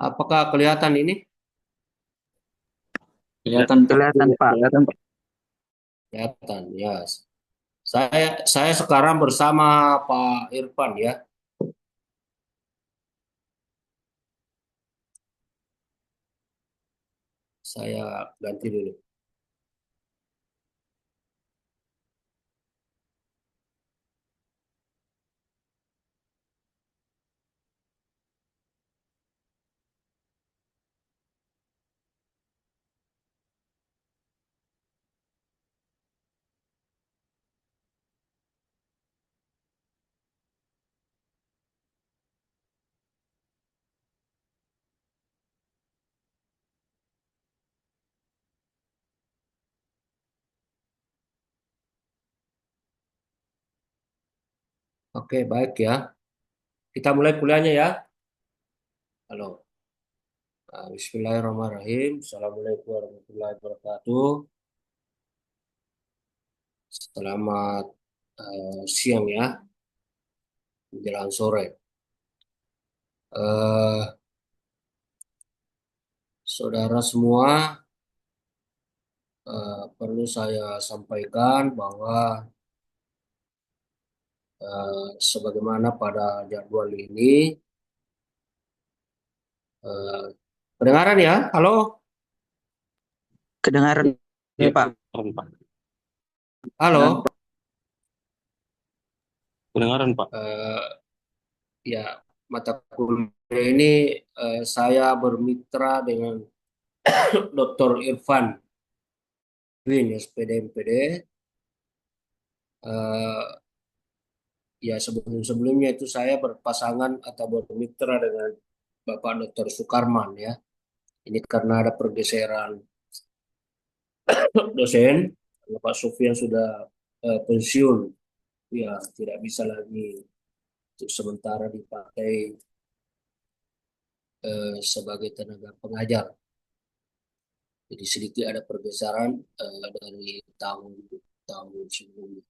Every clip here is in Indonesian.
Apakah kelihatan ini? Kelihatan, Pak. Kelihatan Pak. Kelihatan, Pak. Kelihatan, ya. Saya sekarang bersama Pak Irfan ya. Saya ganti dulu. Oke, baik ya. Kita mulai kuliahnya ya. Halo. Bismillahirrahmanirrahim. Assalamualaikum warahmatullahi wabarakatuh. Selamat siang ya, menjelang sore. Eh, Saudara semua, perlu saya sampaikan bahwa sebagaimana pada jadwal ini, eh, kedengaran ya? Halo, Kedengaran Ya, Pak. kedengaran, Pak. halo. Kedengaran, Pak. Eh, ya, mata kuliah ini saya bermitra dengan Dr. Irfan Win, SPD MPD. Eh, Ya, sebelum-sebelumnya itu saya berpasangan atau bermitra dengan Bapak Dr. Sukarman ya. Ini karena ada pergeseran dosen, Bapak Sufyan sudah pensiun, ya tidak bisa lagi untuk sementara dipakai sebagai tenaga pengajar. Jadi sedikit ada pergeseran dari tahun tahun sebelumnya.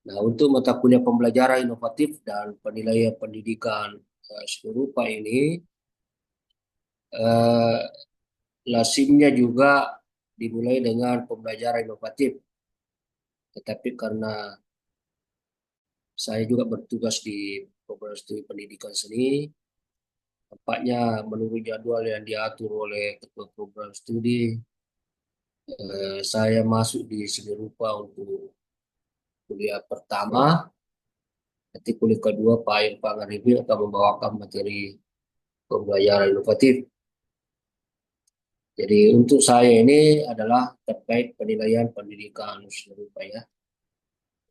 Nah, untuk mata kuliah pembelajaran inovatif dan penilaian pendidikan seni rupa ini, eh, lazimnya juga dimulai dengan pembelajaran inovatif. Tetapi karena saya juga bertugas di program studi pendidikan seni, tampaknya menurut jadwal yang diatur oleh ketua program studi, saya masuk di seni rupa untuk kuliah pertama. Nanti kuliah kedua, Pak Irfan Arifin akan membawakan materi pembelajaran inovatif. Jadi untuk saya ini adalah terkait penilaian pendidikan seni rupa ya.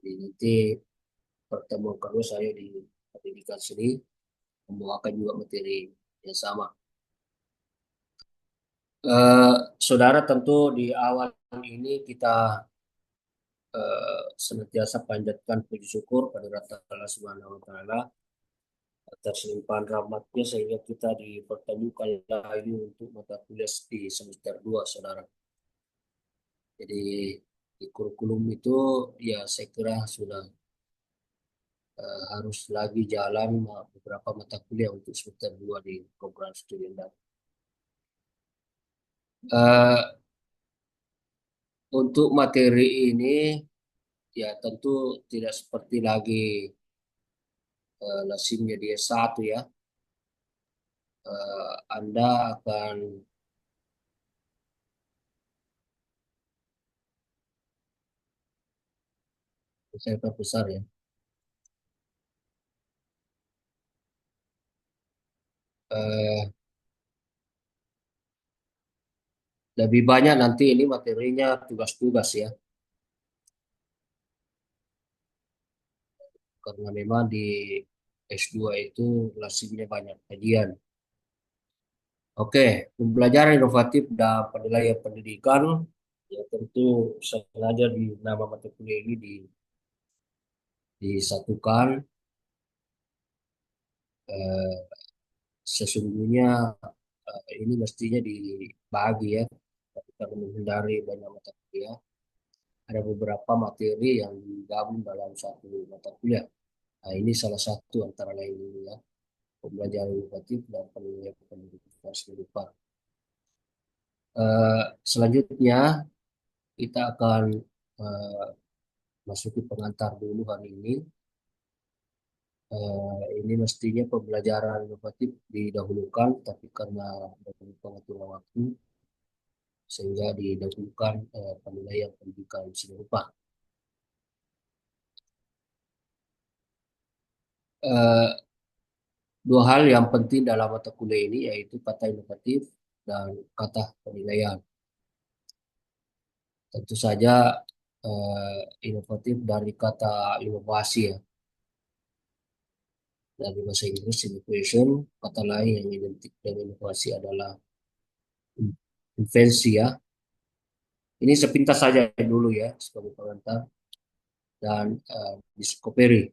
Jadi nanti pertemuan kedua saya di pendidikan seni membawakan juga materi yang sama. Eh, Saudara tentu di awal ini kita senantiasa panjatkan puji syukur pada Allah Subhanahu wa taala atas limpahan rahmatnya sehingga kita dipertemukan lagi untuk mata kuliah di semester 2, Saudara. Jadi di kurikulum itu ya saya kira sudah harus lagi jalan beberapa mata kuliah untuk semester 2 di program studi yang untuk materi ini ya tentu tidak seperti lagi lazimnya di S1 ya. Anda akan saya perbesar ya. Eh, Lebih banyak nanti ini materinya tugas-tugas ya. Karena memang di S2 itu lazimnya banyak kajian. Oke, pembelajaran inovatif dan penilaian pendidikan ya tentu sengaja di nama mata kuliah ini disatukan. Eh, Sesungguhnya ini mestinya dibagi ya, tapi karena menghindari banyak mata kuliah, ada beberapa materi yang digabung dalam satu mata kuliah. Nah, ini salah satu antara lain ini ya. pembelajaran inovatif dan penilaian pendidikan seni rupa. Selanjutnya kita akan eh, masuki pengantar dulu hari ini. Ini mestinya pembelajaran inovatif didahulukan, tapi karena dari pengaturan waktu sehingga didahulukan penilaian pendidikan seni rupa. Eh, Dua hal yang penting dalam mata kuliah ini yaitu kata inovatif dan kata penilaian. Tentu saja inovatif dari kata inovasi ya, dari bahasa Inggris innovation. Kata lain yang identik dengan inovasi adalah invensi ya. Ini sepintas saja dulu ya sebagai pengantar dan discovery.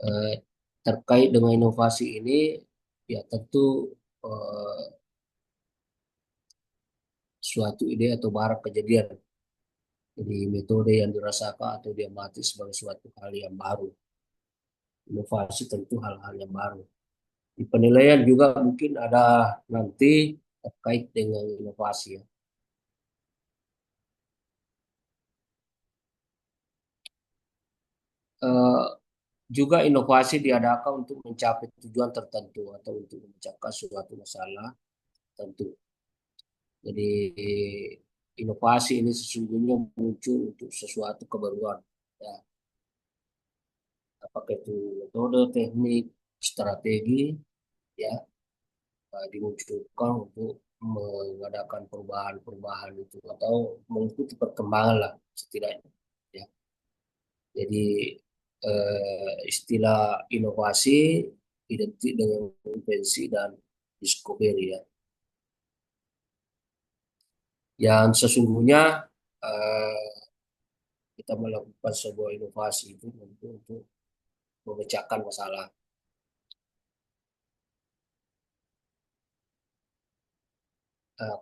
Eh, Terkait dengan inovasi ini ya tentu eh, suatu ide atau barang kejadian. Jadi metode yang dirasakan atau diamati sebagai suatu hal yang baru. Inovasi tentu hal-hal yang baru. Di penilaian juga mungkin ada nanti terkait dengan inovasi ya. Eh, Juga inovasi diadakan untuk mencapai tujuan tertentu atau untuk memecahkan suatu masalah tertentu. Jadi inovasi ini sesungguhnya muncul untuk sesuatu kebaruan. Ya, apakah itu metode, teknik, strategi, ya dimunculkan untuk mengadakan perubahan-perubahan itu atau mengikuti perkembangan lah setidaknya. Ya. Jadi istilah inovasi identik dengan invensi dan discovery ya. Yang sesungguhnya eh, kita melakukan sebuah inovasi itu untuk memecahkan masalah.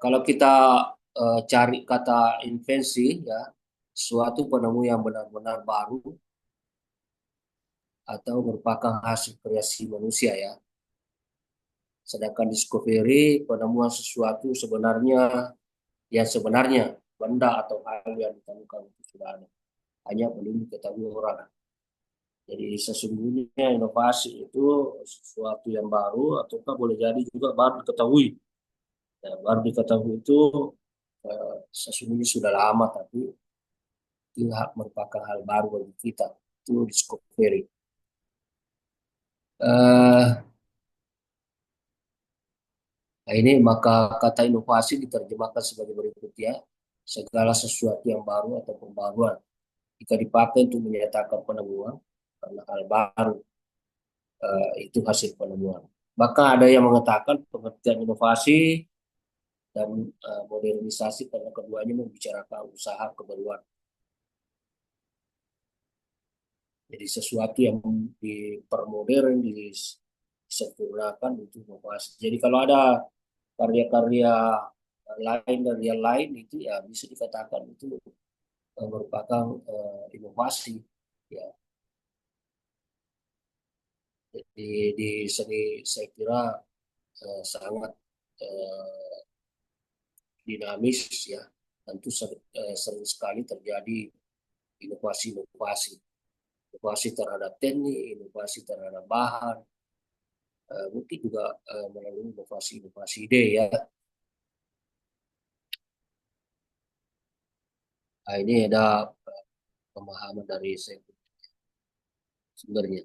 Kalau kita cari kata invensi ya, suatu penemu yang benar-benar baru atau merupakan hasil kreasi manusia ya. Sedangkan discovery penemuan sesuatu yang sebenarnya benda atau hal yang ditemukan itu sudah ada. Hanya belum diketahui orang. Jadi sesungguhnya inovasi itu sesuatu yang baru ataukah boleh jadi juga baru diketahui. Ya, baru diketahui itu sesungguhnya sudah lama tapi tidak merupakan hal baru bagi kita. Itu discovery. Eh, Nah, ini maka kata inovasi diterjemahkan sebagai berikut ya. Segala sesuatu yang baru atau pembaruan. Jika dipakai untuk menyatakan penemuan, karena hal baru itu hasil penemuan. Bahkan ada yang mengatakan pengertian inovasi dan modernisasi karena keduanya membicarakan usaha kebaruan. Jadi sesuatu yang dipermodern, disempurnakan itu inovasi. Jadi kalau ada karya-karya lain dari yang lain itu ya bisa dikatakan itu merupakan inovasi ya. Jadi di seni saya kira sangat eh, dinamis ya. Tentu sering sekali terjadi inovasi-inovasi, inovasi terhadap teknik, inovasi terhadap bahan, mungkin juga melalui inovasi-inovasi ide ya. Nah, ini ada pemahaman dari saya sumbernya.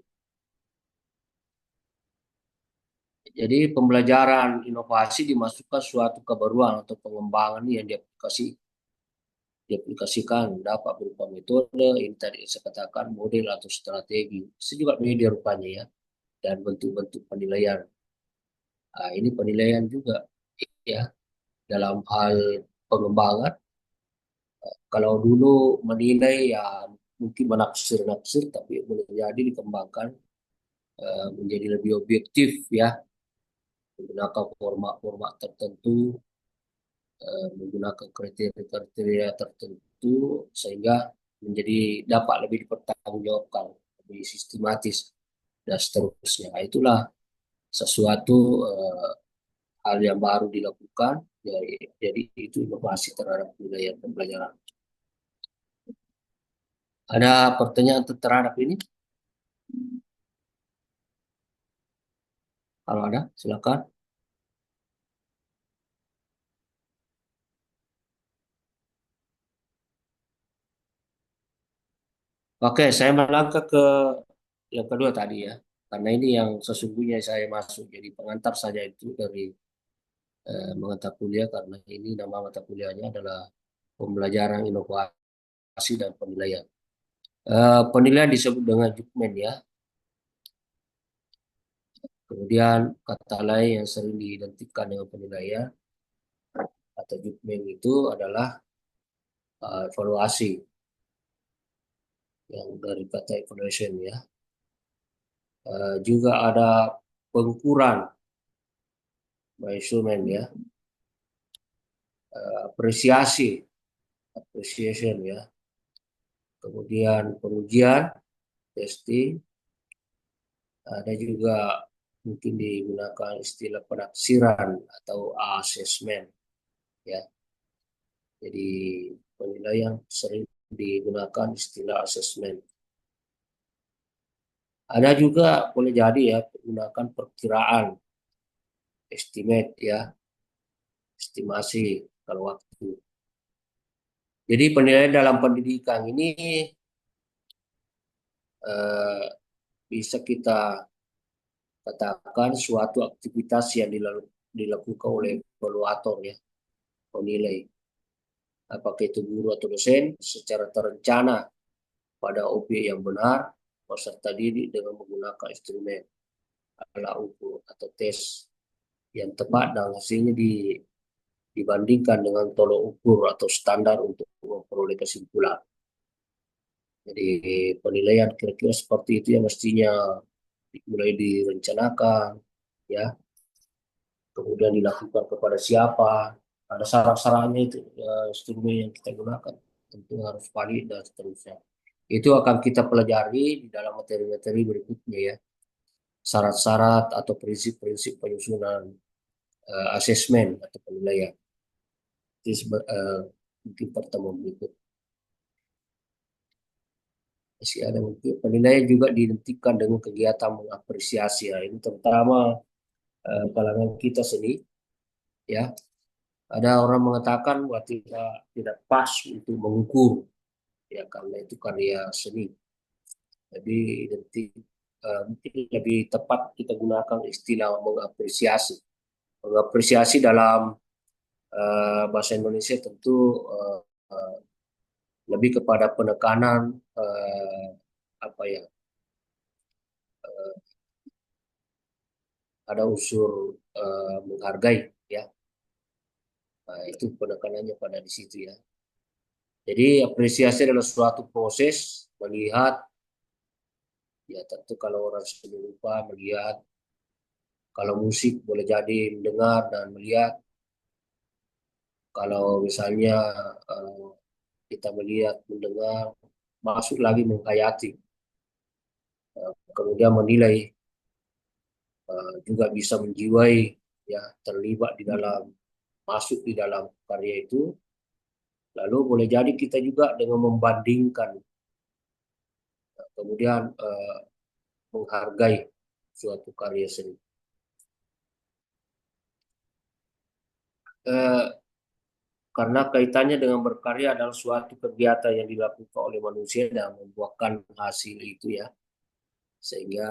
Jadi pembelajaran inovasi dimasukkan suatu kebaruan atau pengembangan yang diaplikasikan dapat berupa metode, ini tadi saya katakan model atau strategi, itu juga media rupanya ya, dan bentuk-bentuk penilaian. Nah, ini penilaian juga ya dalam hal pengembangan. Kalau dulu menilai ya mungkin menaksir-naksir, tapi boleh jadi dikembangkan menjadi lebih objektif ya, menggunakan format-format tertentu, menggunakan kriteria-kriteria tertentu sehingga menjadi dapat lebih dipertanggungjawabkan, lebih sistematis. dan seterusnya. Nah, itulah sesuatu hal yang baru dilakukan. Jadi itu inovasi terhadap budaya pembelajaran. Ada pertanyaan terhadap ini? Kalau ada, silakan. Oke, saya melangkah ke yang kedua tadi ya. Karena ini yang sesungguhnya saya masuk jadi pengantar saja itu dari mata kuliah karena ini nama mata kuliahnya adalah pembelajaran inovasi dan penilaian. Penilaian disebut dengan judgment ya. Kemudian kata lain yang sering diidentikan dengan penilaian atau judgment itu adalah evaluasi yang dari kata evaluation ya. Juga ada pengukuran measurement ya, apresiasi appreciation ya. Kemudian pengujian testing, ada juga mungkin digunakan istilah penaksiran atau assessment ya. Jadi penilaian sering digunakan istilah assessment. Ada juga boleh jadi ya menggunakan perkiraan, estimate ya, estimasi kalau waktu. Jadi penilaian dalam pendidikan ini eh, bisa kita katakan suatu aktivitas yang dilakukan oleh evaluator ya, penilai. Apakah itu guru atau dosen secara terencana pada objek yang benar peserta didik dengan menggunakan instrumen alat ukur atau tes yang tepat dan hasilnya dibandingkan dengan tolok ukur atau standar untuk memperoleh kesimpulan. Jadi penilaian kira-kira seperti itu yang mestinya mulai direncanakan, ya, kemudian dilakukan kepada siapa, ada syarat-syaratnya itu ya, instrumen yang kita gunakan tentu harus valid dan seterusnya. Itu akan kita pelajari di dalam materi-materi berikutnya ya, syarat-syarat atau prinsip-prinsip penyusunan asesmen atau penilaian. Mungkin pertemuan berikut. Masih ada mungkin penilaian juga dihentikan dengan kegiatan mengapresiasi ya. Ini terutama kalangan kita seni ya. Ada orang mengatakan bahwa tidak pas untuk mengukur ya karena itu karya seni. Jadi mungkin lebih tepat kita gunakan istilah mengapresiasi. Mengapresiasi dalam bahasa Indonesia tentu uh, uh, lebih kepada penekanan apa ya, ada unsur menghargai ya. Nah, itu penekanannya pada di situ ya. Jadi apresiasi adalah suatu proses melihat ya tentu kalau orang seni rupa melihat, kalau musik boleh jadi mendengar dan melihat, kalau misalnya uh, kita melihat mendengar masuk lagi menghayati, kemudian menilai, juga bisa menjiwai ya terlibat di dalam masuk di dalam karya itu. Lalu boleh jadi kita juga dengan membandingkan, kemudian menghargai suatu karya seni. Eh, karena kaitannya dengan berkarya adalah suatu kegiatan yang dilakukan oleh manusia dan membuahkan hasil itu ya. Sehingga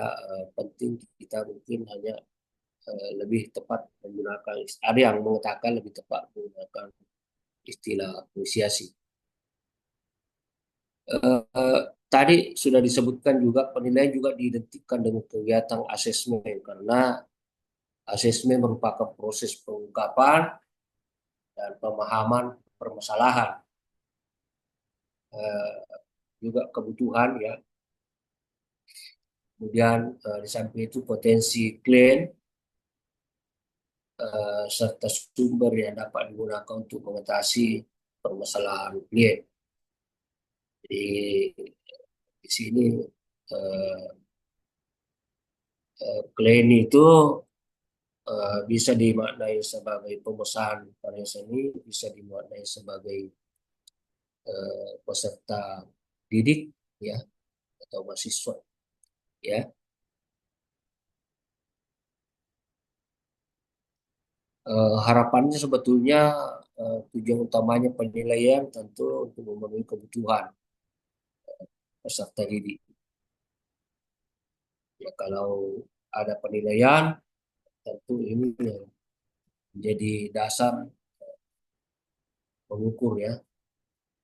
penting kita mungkin hanya lebih tepat menggunakan, ada yang mengatakan lebih tepat menggunakan istilah apresiasi. Eh, Tadi sudah disebutkan juga penilaian juga diidentikan dengan kegiatan asesmen karena asesmen merupakan proses pengungkapan dan pemahaman permasalahan, eh, juga kebutuhan ya. Kemudian di samping itu potensi klien serta sumber yang dapat digunakan untuk mengatasi permasalahan klien. Jadi di sini eh, Klaim itu bisa dimaknai sebagai pemesan karya seni, bisa dimaknai sebagai peserta didik, ya, atau mahasiswa, ya. Harapannya sebetulnya tujuan utamanya penilaian tentu untuk memenuhi kebutuhan peserta didik. Ya, kalau ada penilaian, tentu ini yang menjadi dasar pengukur, ya,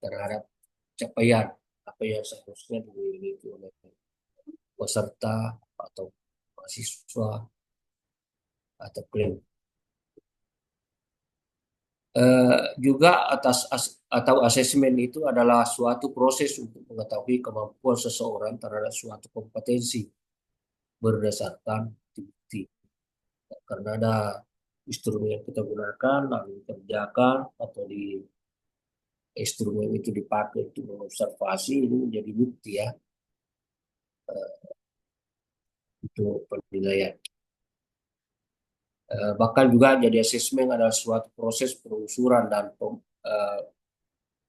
terhadap capaian apa yang seharusnya dimiliki oleh peserta atau mahasiswa atau klien. Juga atau asesmen itu adalah suatu proses untuk mengetahui kemampuan seseorang terhadap suatu kompetensi berdasarkan bukti. Karena ada instrumen yang kita gunakan lalu dikerjakan atau di instrumen itu dipakai untuk mengobservasi, ini menjadi bukti, ya, untuk penilaian. Bahkan juga jadi asesmen adalah suatu proses penelusuran dan eh,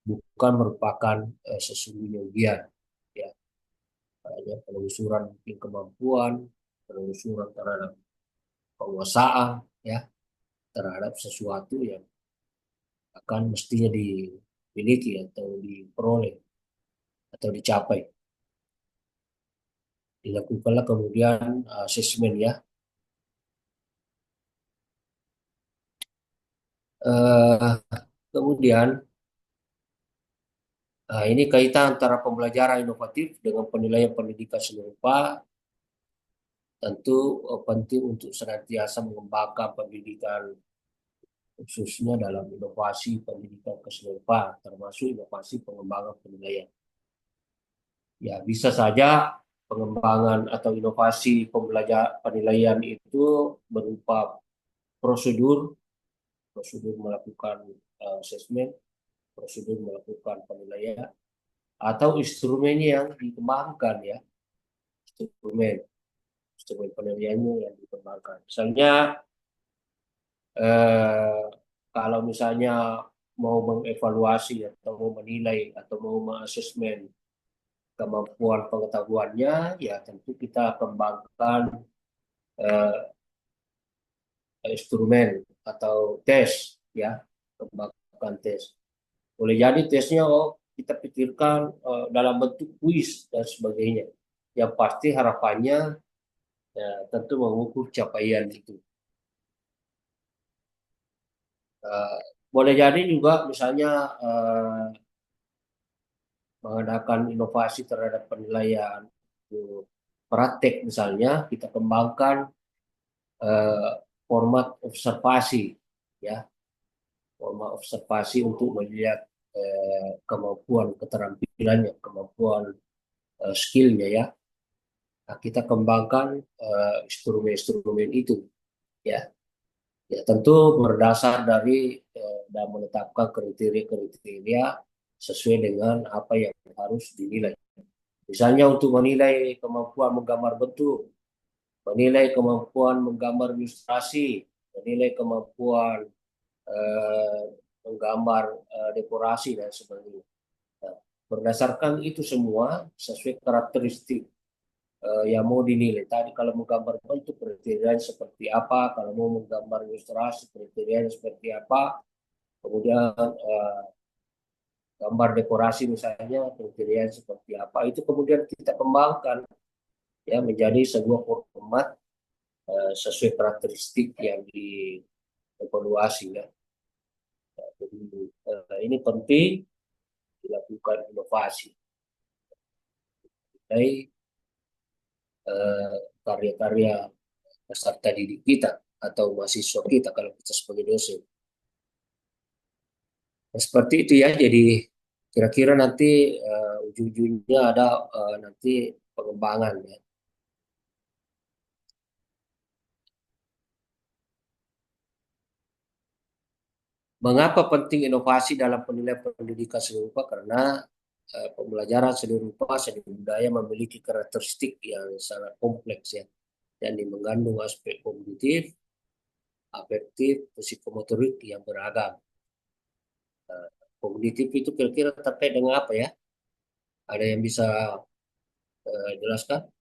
bukan merupakan sesungguhnya ujian, ya. Hanya penelusuran mungkin kemampuan, penelusuran terhadap penguasaan, ya, terhadap sesuatu yang akan mestinya dimiliki atau diperoleh atau dicapai. Dilakukanlah kemudian asesmen, ya. Eh, Kemudian ini kaitan antara pembelajaran inovatif dengan penilaian pendidikan seni rupa. Tentu penting untuk senantiasa mengembangkan pendidikan khususnya dalam inovasi pendidikan keseluruhan, termasuk inovasi pengembangan penilaian. Ya, bisa saja pengembangan atau inovasi pembelajaran penilaian itu berupa prosedur, prosedur melakukan asesmen, prosedur melakukan penilaian, atau instrumennya yang dikembangkan, ya, instrumen, instrumen penilaiannya yang dikembangkan. Misalnya eh, kalau misalnya mau mengevaluasi atau mau menilai atau mau mengasesmen kemampuan pengetahuannya, ya tentu kita kembangkan eh, instrumen atau tes, ya, kembangkan tes. Boleh jadi tesnya kita pikirkan dalam bentuk kuis dan sebagainya. Yang pasti harapannya ya, tentu mengukur capaian itu. Eh, Boleh jadi juga misalnya mengadakan inovasi terhadap penilaian praktek, misalnya kita kembangkan eh, format observasi, ya, format observasi untuk melihat kemampuan keterampilannya, kemampuan skillnya, ya. Nah, kita kembangkan instrumen-instrumen itu, ya. Ya, tentu berdasar dari dan menetapkan kriteria-kriteria sesuai dengan apa yang harus dinilai. Misalnya untuk menilai kemampuan menggambar bentuk, menilai kemampuan menggambar ilustrasi, menilai kemampuan eh, menggambar dekorasi dan sebagainya. Nah, berdasarkan itu semua sesuai karakteristik yang mau dinilai. Tadi kalau menggambar bentuk kriteria seperti apa, kalau mau menggambar ilustrasi kriteria seperti apa, kemudian gambar dekorasi misalnya kriteria seperti apa, itu kemudian kita kembangkan, ya, menjadi sebuah format sesuai karakteristik yang dievaluasi, ya. Jadi ini penting dilakukan inovasi dari eh, karya-karya peserta didik kita atau mahasiswa kita kalau kita sebagai dosen. Nah, seperti itu, ya. Jadi kira-kira nanti ujung-ujungnya ada nanti pengembangan, ya. Mengapa penting inovasi dalam penilaian pendidikan seni rupa? Karena pembelajaran seni rupa, seni budaya memiliki karakteristik yang sangat kompleks, ya. dan mengandung aspek kognitif, afektif, psikomotorik yang beragam. Nah, kognitif itu kira-kira terkait dengan apa ya? Ada yang bisa jelaskan?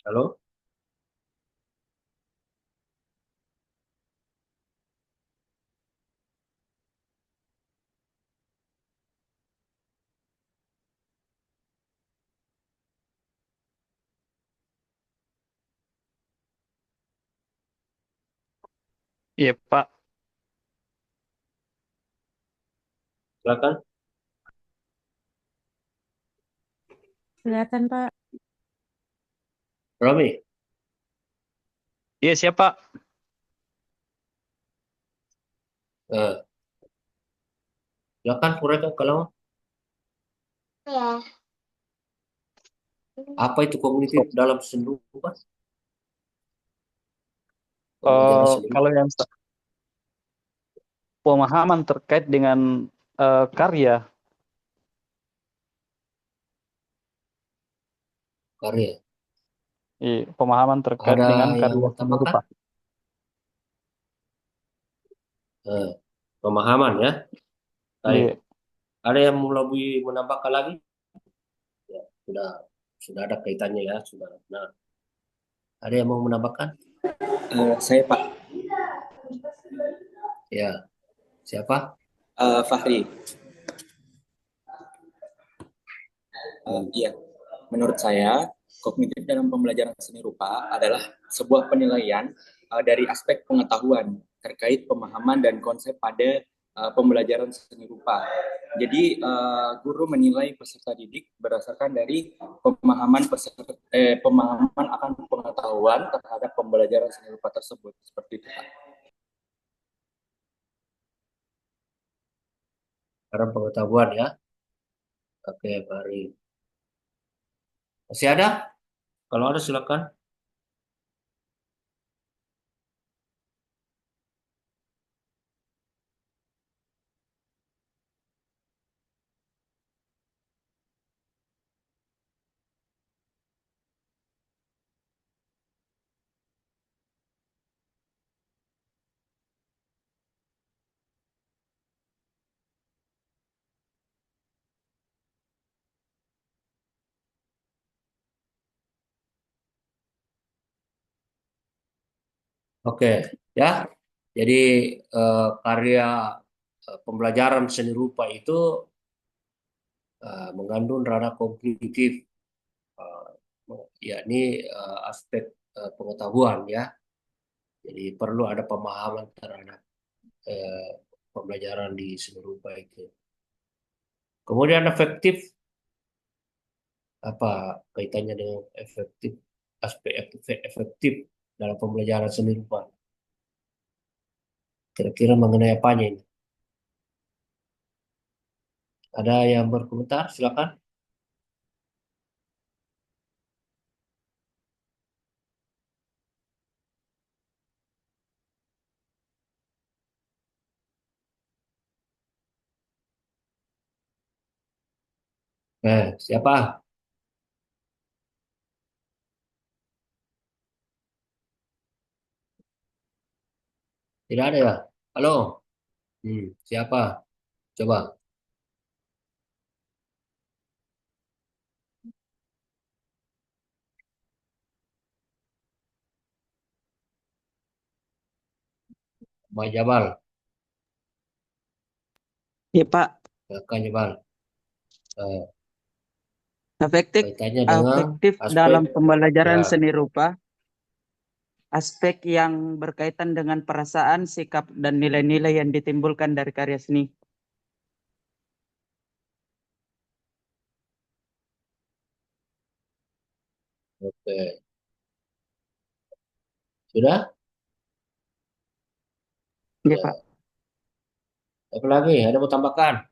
Halo? Iya, Pak. Silakan, Kelihatan, Pak. Romi. Iya, siapa? Eh, silakan, Kureka, kalau apa itu kognitif dalam seni rupa? Pembelajaran seni Kalau rupa, yang pemahaman terkait dengan karya, karya. pemahaman terkait Ada dengan yang karya mau seni tambahkan? rupa. Eh, pemahaman ya. Baik. Iya. Ada yang mau lebih menambahkan lagi? Ya, sudah ada kaitannya ya, sudah. Nah, ada yang mau menambahkan? Saya Pak Ya, siapa? Fahri. Hmm. Iya, menurut saya kognitif dalam pembelajaran seni rupa adalah sebuah penilaian dari aspek pengetahuan terkait pemahaman dan konsep pada pembelajaran seni rupa. Jadi guru menilai peserta didik berdasarkan dari pemahaman akan pengetahuan terhadap pembelajaran seni rupa tersebut. Seperti itu, Pak. Karena pengetahuan ya. Oke, Fahri. Masih ada? Kalau ada silakan. Oke, ya. Jadi karya pembelajaran seni rupa itu mengandung ranah kognitif, eh, yakni aspek pengetahuan ya. Jadi perlu ada pemahaman terhadap eh, pembelajaran di seni rupa itu. Kemudian efektif, apa kaitannya dengan efektif, aspek efektif dalam pembelajaran seni rupa? Kira-kira mengenai apanya ini? Ada yang berkomentar? Silakan. Siapa? Tidak ada ya? Halo? Siapa? Coba. Mbak Jabal. Ya Pak, Silakan Jabal. Eh, efektif kaitannya dengan efektif aspek dalam pembelajaran ya. seni rupa, aspek yang berkaitan dengan perasaan, sikap, dan nilai-nilai yang ditimbulkan dari karya seni. Oke. Sudah? Ya Ya. Pak. Apa lagi? Ada mau tambahkan?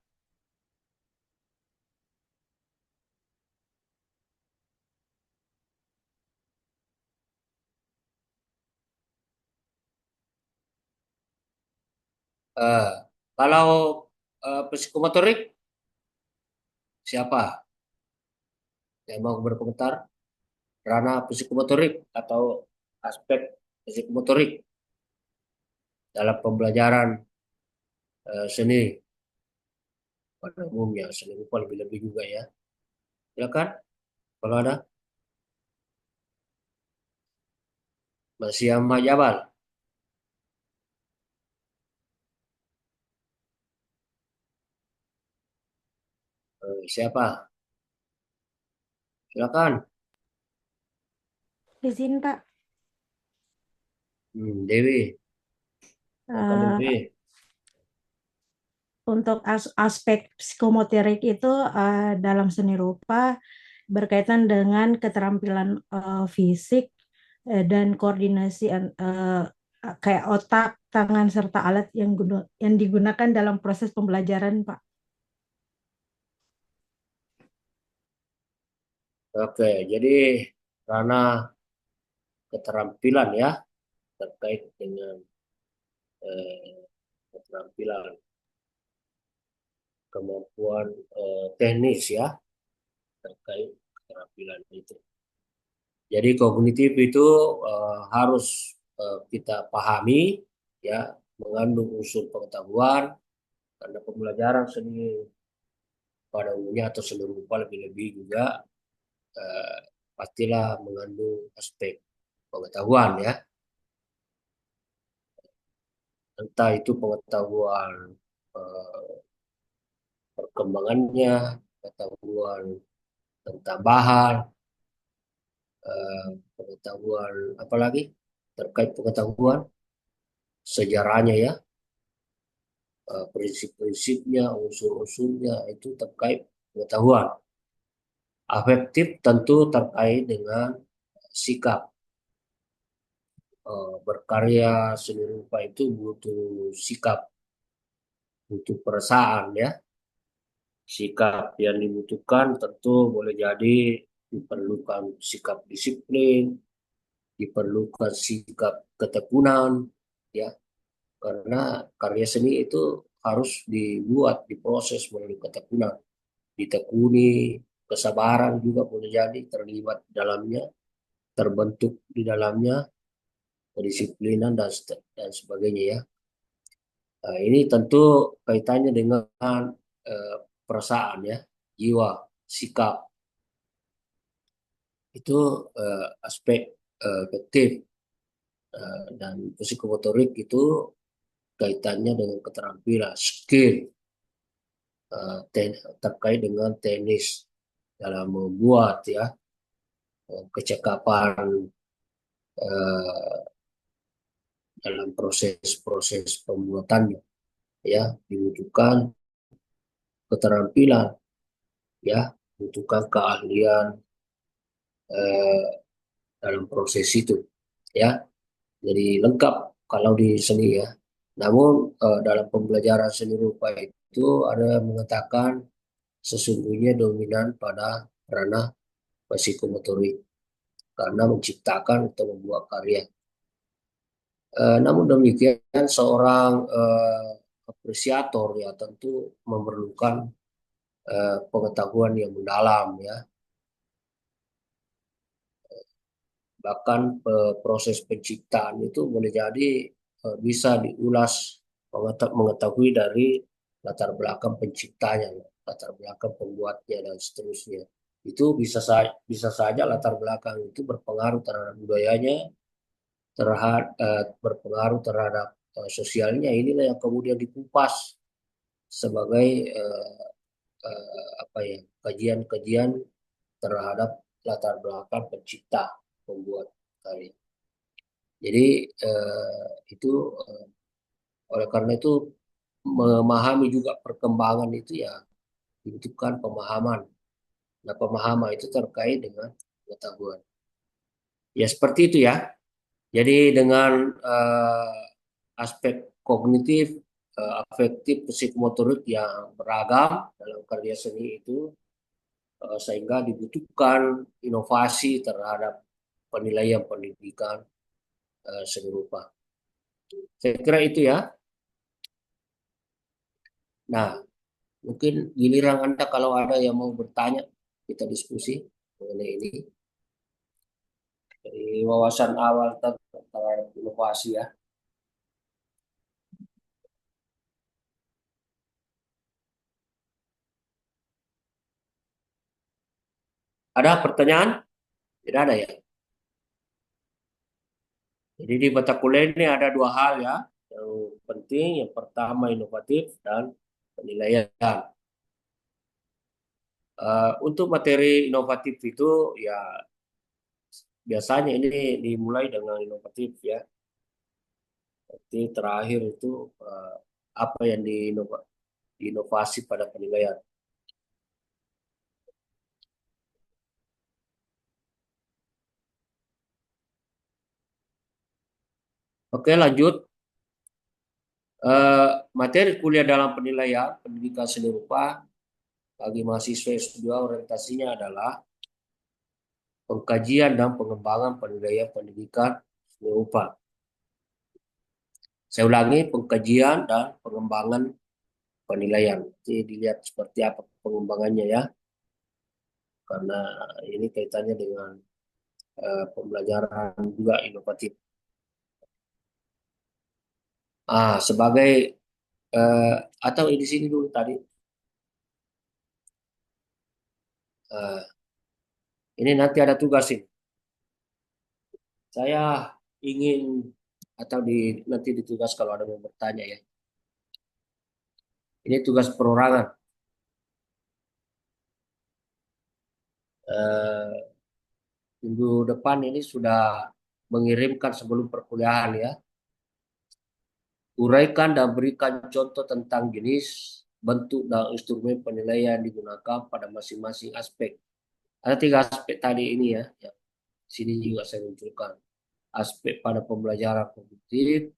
Eh, kalau psikomotorik siapa? yang mau berkomentar ranah psikomotorik atau aspek psikomotorik dalam pembelajaran seni pada umumnya, seni rupa lebih-lebih juga ya. Silakan kalau ada. Masih Ahmad Jabal. Siapa? Silakan. Izin Pak. Dewi. Silakan Eh, Dewi. untuk aspek psikomotorik itu dalam seni rupa berkaitan dengan keterampilan fisik dan koordinasi kayak otak, tangan serta alat yang digunakan dalam proses pembelajaran, Pak. Oke, jadi ranah keterampilan ya terkait dengan keterampilan kemampuan teknis ya terkait keterampilan itu. Jadi kognitif itu harus kita pahami ya, mengandung unsur pengetahuan karena pembelajaran seni pada umumnya atau seni rupa lebih-lebih juga eh, pastilah mengandung aspek pengetahuan ya, entah itu pengetahuan eh, perkembangannya, pengetahuan tentang bahan, pengetahuan apalagi terkait pengetahuan sejarahnya ya, prinsip-prinsipnya, unsur-unsurnya itu terkait pengetahuan. Afektif tentu terkait dengan sikap. Berkarya seni rupa itu butuh sikap, butuh perasaan ya. Sikap yang dibutuhkan tentu boleh jadi diperlukan sikap disiplin, diperlukan sikap ketekunan ya. Karena karya seni itu harus dibuat, diproses melalui ketekunan, ditekuni, kesabaran juga boleh jadi terlibat dalamnya, terbentuk di dalamnya, kedisiplinan dan sebagainya ya. Nah, ini tentu kaitannya dengan eh, perasaan ya, jiwa, sikap itu aspek efektif. Dan psikomotorik itu kaitannya dengan keterampilan, skill terkait dengan teknis dalam membuat ya, kecakapan eh, dalam proses-proses pembuatannya ya, dibutuhkan keterampilan ya, dibutuhkan keahlian eh, dalam proses itu ya. Jadi lengkap kalau di seni ya. Namun dalam pembelajaran seni rupa itu ada yang mengatakan sesungguhnya dominan pada ranah psikomotorik karena menciptakan atau membuat karya. Namun demikian seorang apresiator ya tentu memerlukan pengetahuan yang mendalam ya. Bahkan proses penciptaan itu boleh jadi bisa diulas mengetahui dari latar belakang penciptanya, latar belakang pembuatnya dan seterusnya. Itu bisa saja latar belakang itu berpengaruh terhadap budayanya, berpengaruh terhadap sosialnya. Inilah yang kemudian dikupas sebagai apa ya, kajian-kajian terhadap latar belakang pencipta pembuat karya. Jadi itu oleh karena itu memahami juga perkembangan itu ya dibutuhkan pemahaman. Nah, pemahaman itu terkait dengan pengetahuan. Ya seperti itu ya. Jadi dengan aspek kognitif, afektif, psikomotorik yang beragam dalam karya seni itu sehingga dibutuhkan inovasi terhadap penilaian pendidikan seni rupa. Saya kira itu ya. Nah, mungkin giliran Anda kalau ada yang mau bertanya, kita diskusi. mengenai ini. Dari wawasan awal terhadap inovasi ya. Ada pertanyaan? Tidak ada ya. Jadi di mata kuliah ini ada dua hal ya yang penting. Yang pertama inovatif dan penilaian. Untuk materi inovatif itu ya biasanya ini dimulai dengan inovatif ya. Jadi terakhir itu apa yang diinovasi pada penilaian. Oke, lanjut. Materi kuliah dalam penilaian pendidikan seni rupa bagi mahasiswa S2 orientasinya adalah pengkajian dan pengembangan penilaian pendidikan seni rupa. Saya ulangi, pengkajian dan pengembangan penilaian. Jadi dilihat seperti apa pengembangannya ya, karena ini kaitannya dengan pembelajaran juga inovatif. Sebagai atau di sini dulu tadi. Ini nanti ada tugas ini. Saya ingin atau nanti ditugas kalau ada yang bertanya ya. Ini tugas perorangan. Minggu depan ini sudah mengirimkan sebelum perkuliahan ya. Uraikan dan berikan contoh tentang jenis, bentuk, dan instrumen penilaian yang digunakan pada masing-masing aspek. Ada 3 aspek tadi ini ya. Sini juga saya munculkan. Aspek pada pembelajaran kognitif,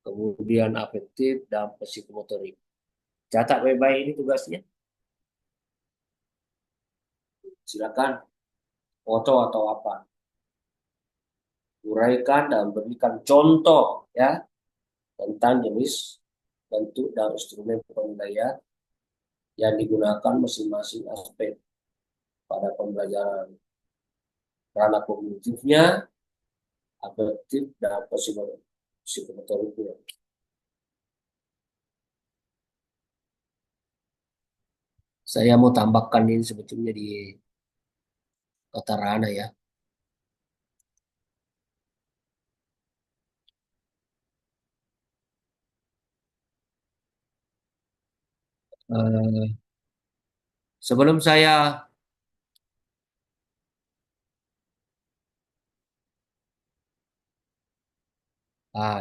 kemudian afektif, dan psikomotorik. Catat baik-baik ini tugasnya. Silakan foto atau apa. Uraikan dan berikan contoh ya tentang jenis, bentuk, dan instrumen penilaian yang digunakan masing-masing aspek pada pembelajaran. Ranah kognitifnya, afektif, dan psikomotoriknya. Saya mau tambahkan ini sebetulnya di kata ranah ya. Sebelum saya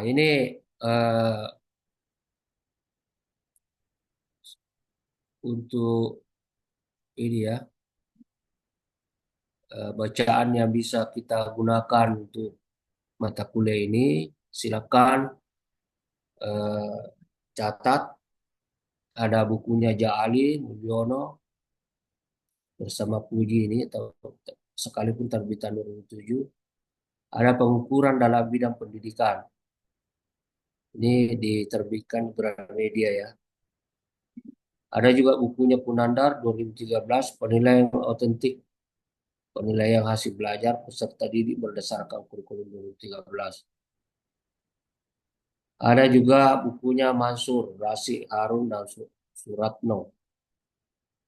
ini untuk ini ya bacaan yang bisa kita gunakan untuk mata kuliah ini. Silakan catat, ada bukunya Ja'ali Mulyono bersama Puji ini, atau sekalipun terbitan 2007. Ada pengukuran dalam bidang pendidikan. Ini diterbitkan Gramedia ya. Ada juga bukunya Punandar 2013, penilaian otentik, penilaian hasil belajar peserta didik berdasarkan kurikulum 2013. Ada juga bukunya Mansur, Rasik, Harun, dan Suratno.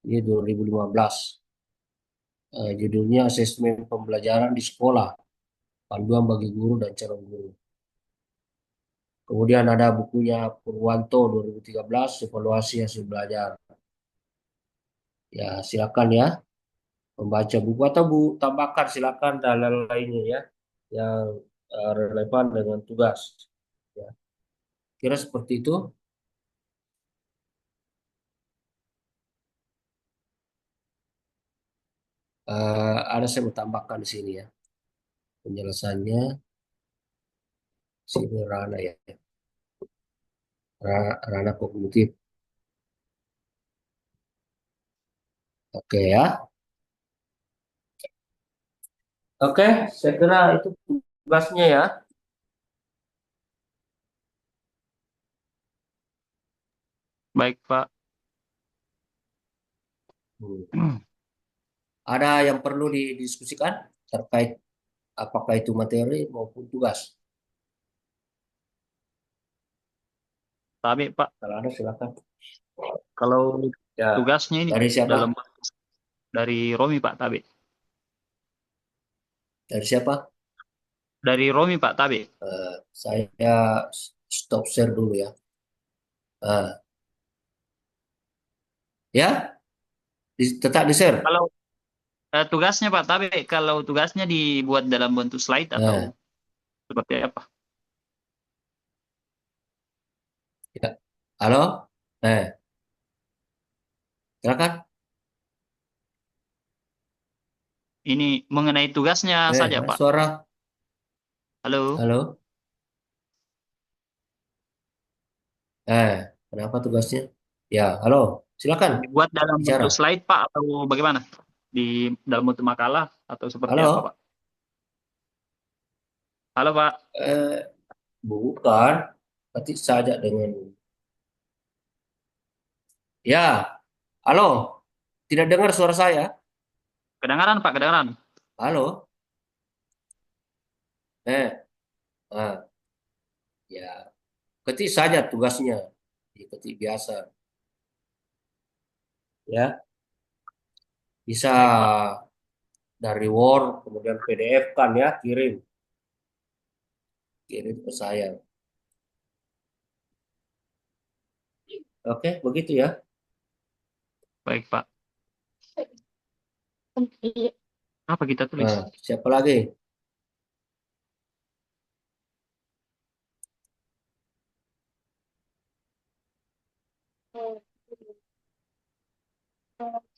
Ini 2015. Judulnya Asesmen Pembelajaran di Sekolah, Panduan bagi Guru dan Calon Guru. Kemudian ada bukunya Purwanto 2013, Evaluasi Hasil Belajar. Ya, silakan ya membaca buku atau tambahkan silakan dan lain-lainnya ya yang relevan dengan tugas. Ya. Kira seperti itu. Ada saya mau tambahkan di sini ya penjelasannya sederhana ya. Ranah kognitif. Oke ya. Oke, saya kira itu tugasnya ya. Baik, Pak. Hmm. Ada yang perlu didiskusikan terkait apakah itu materi maupun tugas? Tapi Pak, Kalau ada silakan. kalau Ya, tugasnya ini dari siapa? dalam dari Romi Pak Tabe. Dari siapa? Dari Romi Pak Tabe. Saya stop share dulu ya. Ah, ya, tetap di share. Kalau tugasnya Pak Tabe, kalau tugasnya dibuat dalam bentuk slide atau Nah, seperti apa? ya. Halo? Silakan. Ini mengenai tugasnya saja Ada Pak. suara. Halo. Halo? Kenapa tugasnya? Ya, halo. Silakan Dibuat dalam bicara. bentuk slide Pak atau bagaimana? Di dalam bentuk makalah atau seperti apa Pak? Halo? Halo Pak. Eh, bukan. Nanti saja dengan. Ya, halo. Tidak dengar suara saya? Kedengaran Pak, kedengaran. Halo? Eh, ah, ya. Ketik saja tugasnya. Ketik biasa. Ya, bisa Baik Pak. dari Word, kemudian PDF kan ya, kirim ke saya. Oke, begitu ya. Baik Pak. Apa kita tulis? Nah, siapa lagi?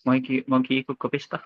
Mau ikut ke pesta?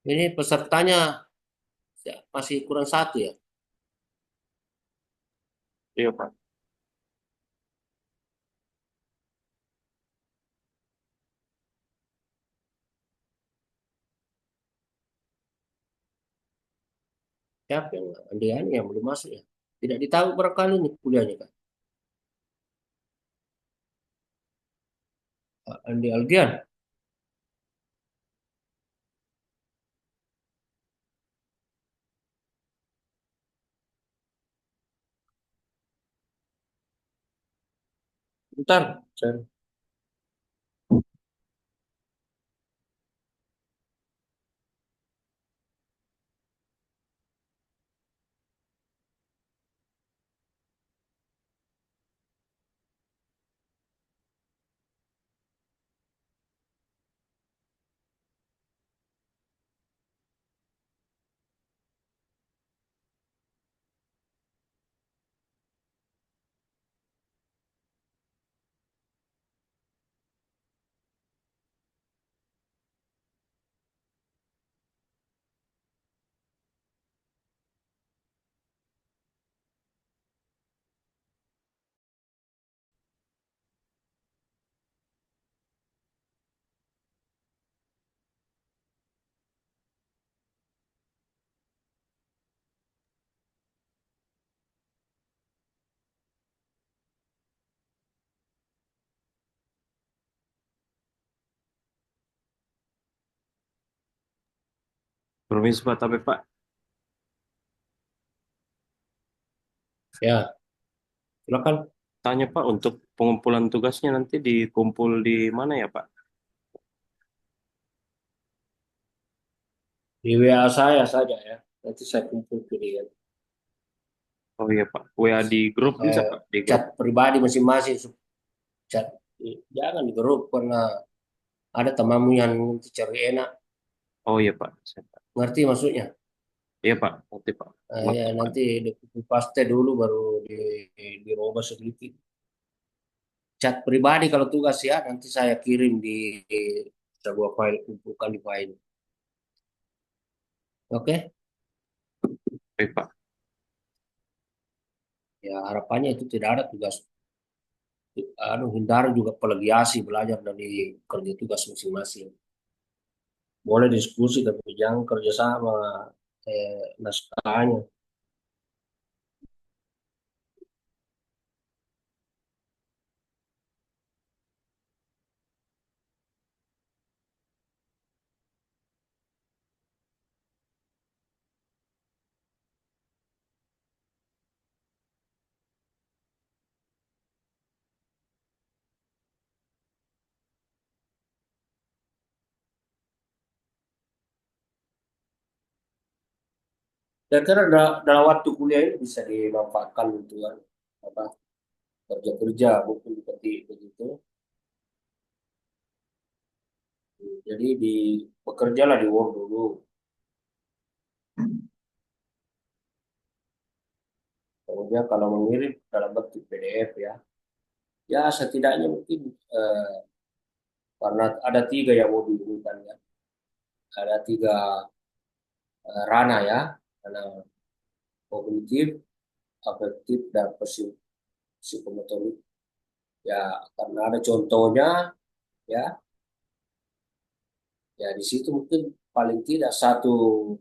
Ini pesertanya masih kurang satu ya. Iya Pak. Siapa yang Andi yang belum masuk ya? Tidak ditahu berapa kali nih kuliahnya kan? Andi Aldian. Bentar, saya Permisi Pak, tapi Pak, Ya, silakan. tanya Pak, untuk pengumpulan tugasnya nanti dikumpul di mana ya Pak? Di WA saya saja ya. Nanti saya kumpul ke dia. Oh iya Pak, WA di grup bisa Eh, Pak? Di Chat grup. pribadi masing-masing. Chat. Jangan di grup karena ada temanmu yang nanti cari enak. Oh iya Pak. Siap. Ngerti maksudnya? Iya Pak, nanti Pak. Ya, Ngerti, Pak. nanti di paste dulu baru dirubah sedikit. Chat pribadi kalau tugas ya nanti saya kirim di sebuah file, kumpulkan di file. Oke? Baik Pak. Ya harapannya itu tidak ada tugas. Hindari juga plagiasi belajar dari kerja tugas masing-masing. Boleh diskusi tapi jangan kerjasama naskahnya. Kira-kira dalam waktu kuliah ini bisa dimanfaatkan untuk apa kerja-kerja mungkin seperti begitu. Jadi bekerjalah di Word dulu. Kemudian kalau mengirim dalam bentuk PDF ya, ya setidaknya mungkin karena ada tiga yang mau diinginkan ya, ada tiga ranah ya, ranah kognitif, afektif, dan psikomotorik. Ya karena ada contohnya ya, ya di situ mungkin paling tidak satu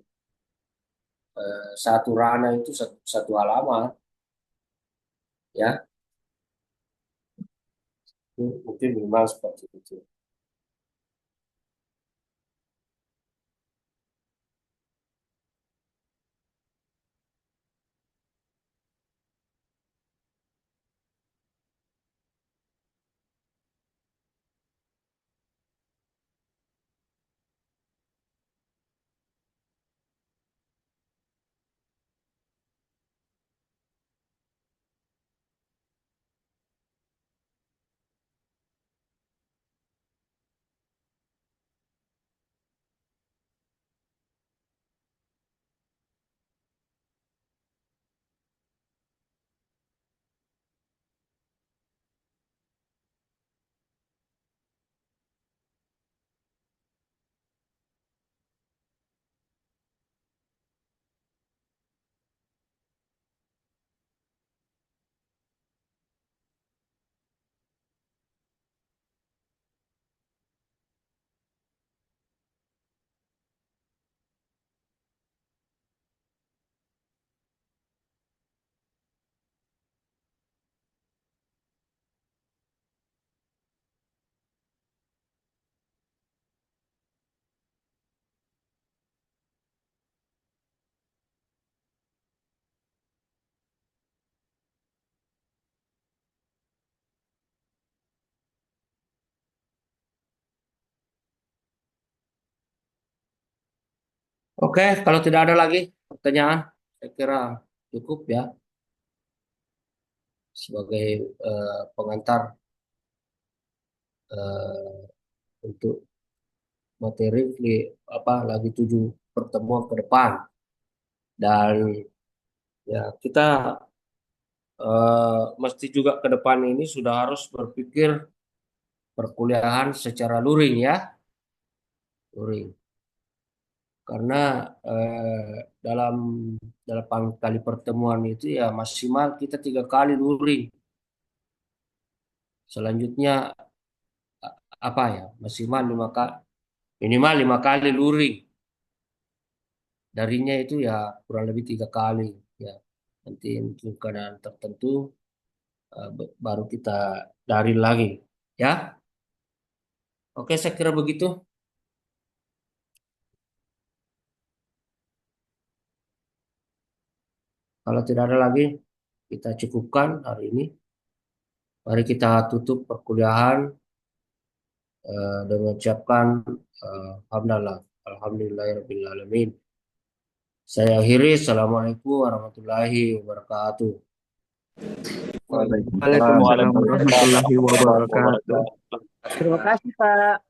ranah itu satu halaman ya, mungkin minimal seperti itu. Oke, kalau tidak ada lagi pertanyaan, saya kira cukup ya sebagai pengantar eh, untuk materi lagi 7 pertemuan ke depan. Dan ya kita mesti juga ke depan ini sudah harus berpikir perkuliahan secara luring ya, luring. Karena dalam 8 kali pertemuan itu ya maksimal kita 3 kali luring. Selanjutnya apa ya maksimal 5 kali, minimal 5 kali luring. Darinya itu ya kurang lebih 3 kali ya. Nanti untuk keadaan tertentu baru kita dari lagi ya. Oke, saya kira begitu. Kalau tidak ada lagi, kita cukupkan hari ini. Mari kita tutup perkuliahan dengan mengucapkan alhamdulillahirrahmanirrahim. Saya akhiri. Assalamualaikum warahmatullahi wabarakatuh. Waalaikumsalam warahmatullahi wabarakatuh. Terima kasih Pak.